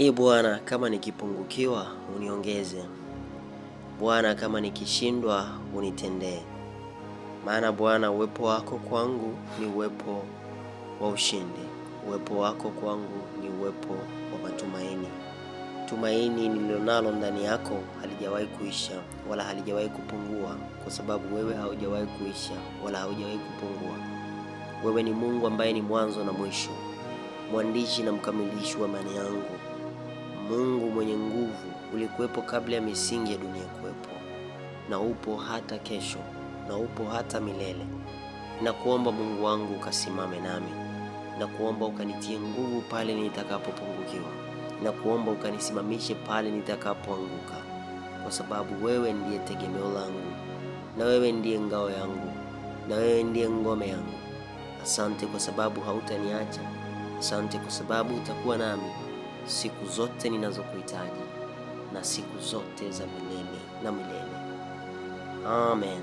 Bwana, kama nikipungukiwa uniongeze. Bwana, kama nikishindwa unitendee. Maana Bwana, uwepo wako kwangu ni uwepo wa ushindi. Uwepo wako kwangu ni uwepo wa matumaini. Tumaini nililonalo ndani yako halijawahi kuisha wala halijawahi kupungua, kwa sababu wewe haujawahi kuisha wala haujawahi kupungua. Wewe ni Mungu ambaye ni mwanzo na mwisho, mwandishi na mkamilishi wa imani yangu. Mungu mwenye nguvu, ulikuwepo kabla ya misingi ya dunia kuwepo, na upo hata kesho, na upo hata milele. Nakuomba Mungu wangu ukasimame nami. Nakuomba ukanitie nguvu pale nitakapopungukiwa. Nakuomba ukanisimamishe pale nitakapoanguka, kwa sababu wewe ndiye tegemeo langu, na wewe ndiye ngao yangu, na wewe ndiye ngome yangu. Asante kwa sababu hautaniacha. Asante kwa sababu utakuwa nami siku zote ninazokuhitaji, na siku zote za milele na milele. Amen.